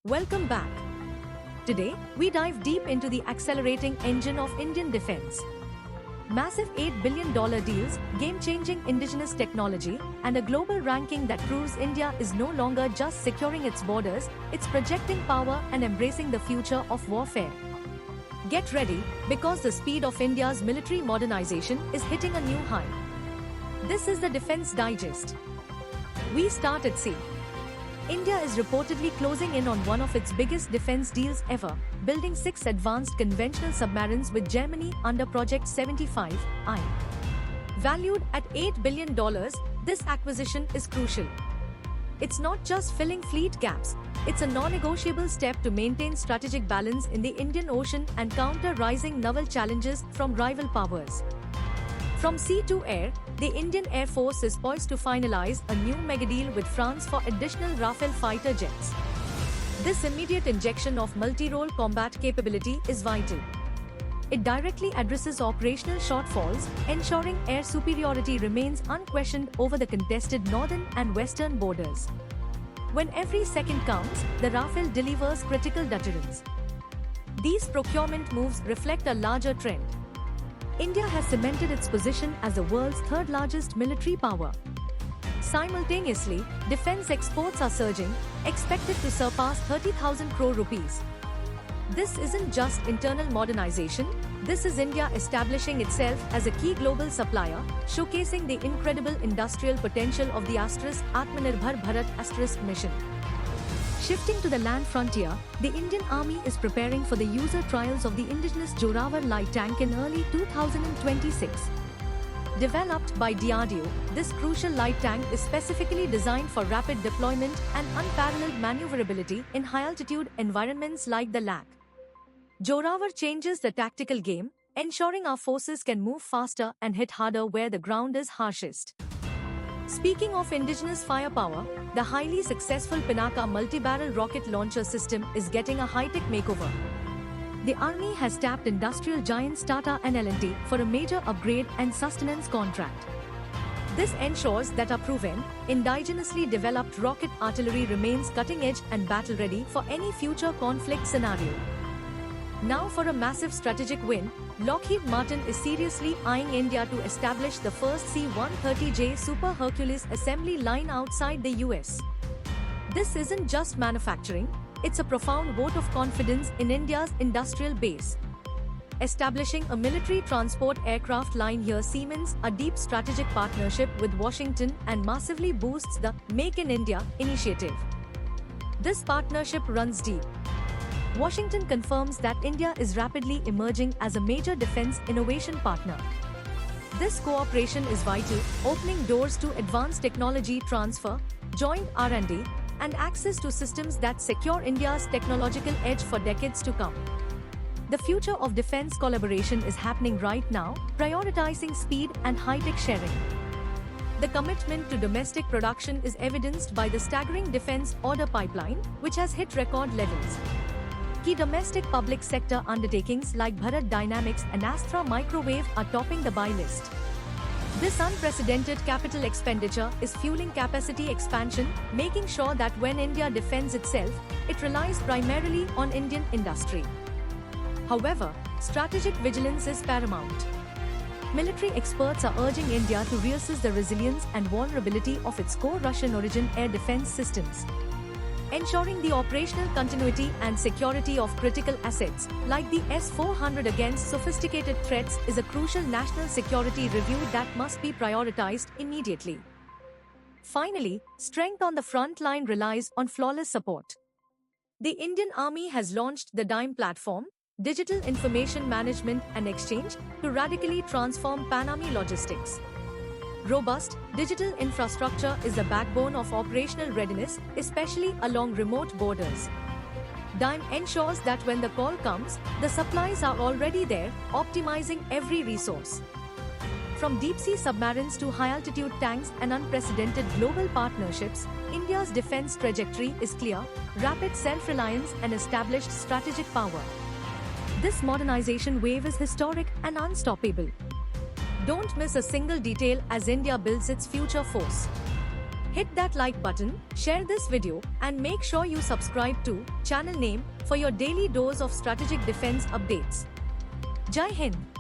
Welcome back. Today, we dive deep into the accelerating engine of Indian defense. Massive $8 billion deals, game-changing indigenous technology, and a global ranking that proves India is no longer just securing its borders, it's projecting power and embracing the future of warfare. Get ready, because the speed of India's military modernization is hitting a new high. This is the Defense Digest. We start at sea. India is reportedly closing in on one of its biggest defense deals ever, building 6 advanced conventional submarines with Germany under Project 75I. Valued at $8 billion, this acquisition is crucial. It's not just filling fleet gaps, it's a non-negotiable step to maintain strategic balance in the Indian Ocean and counter rising naval challenges from rival powers. From sea to air, the Indian Air Force is poised to finalize a new megadeal with France for additional Rafale fighter jets. This immediate injection of multi-role combat capability is vital. It directly addresses operational shortfalls, ensuring air superiority remains unquestioned over the contested northern and western borders. When every second counts, the Rafale delivers critical deterrence. These procurement moves reflect a larger trend. India has cemented its position as the world's third-largest military power. Simultaneously, defense exports are surging, expected to surpass 30,000 crore rupees. This isn't just internal modernization, this is India establishing itself as a key global supplier, showcasing the incredible industrial potential of the Atmanirbhar Bharat mission. Shifting to the land frontier, the Indian Army is preparing for the user trials of the indigenous Joravar light tank in early 2026. Developed by DRDO, this crucial light tank is specifically designed for rapid deployment and unparalleled maneuverability in high-altitude environments like the Ladakh. Joravar changes the tactical game, ensuring our forces can move faster and hit harder where the ground is harshest. Speaking of indigenous firepower, the highly successful Pinaka multi-barrel rocket launcher system is getting a high-tech makeover. The Army has tapped industrial giants Tata and L&T for a major upgrade and sustenance contract. This ensures that our proven, indigenously developed rocket artillery remains cutting-edge and battle-ready for any future conflict scenario. Now for a massive strategic win, Lockheed Martin is seriously eyeing India to establish the first C-130J Super Hercules assembly line outside the US. This isn't just manufacturing, it's a profound vote of confidence in India's industrial base. Establishing a military transport aircraft line here cements a deep strategic partnership with Washington and massively boosts the Make in India initiative. This partnership runs deep. Washington confirms that India is rapidly emerging as a major defense innovation partner. This cooperation is vital, opening doors to advanced technology transfer, joint R&D, and access to systems that secure India's technological edge for decades to come. The future of defense collaboration is happening right now, prioritizing speed and high-tech sharing. The commitment to domestic production is evidenced by the staggering defense order pipeline, which has hit record levels. Key domestic public sector undertakings like Bharat Dynamics and Astra Microwave are topping the buy list. This unprecedented capital expenditure is fueling capacity expansion, making sure that when India defends itself, it relies primarily on Indian industry. However, strategic vigilance is paramount. Military experts are urging India to reassess the resilience and vulnerability of its core Russian-origin air defense systems. Ensuring the operational continuity and security of critical assets, like the S-400 against sophisticated threats, is a crucial national security review that must be prioritized immediately. Finally, strength on the front line relies on flawless support. The Indian Army has launched the DIME platform, Digital Information Management and Exchange, to radically transform Pan-Army logistics. Robust, digital infrastructure is the backbone of operational readiness, especially along remote borders. DIME ensures that when the call comes, the supplies are already there, optimizing every resource. From deep-sea submarines to high-altitude tanks and unprecedented global partnerships, India's defense trajectory is clear: rapid self-reliance and established strategic power. This modernization wave is historic and unstoppable. Don't miss a single detail as India builds its future force. Hit that like button, share this video, and make sure you subscribe to channel name for your daily dose of strategic defense updates. Jai Hind.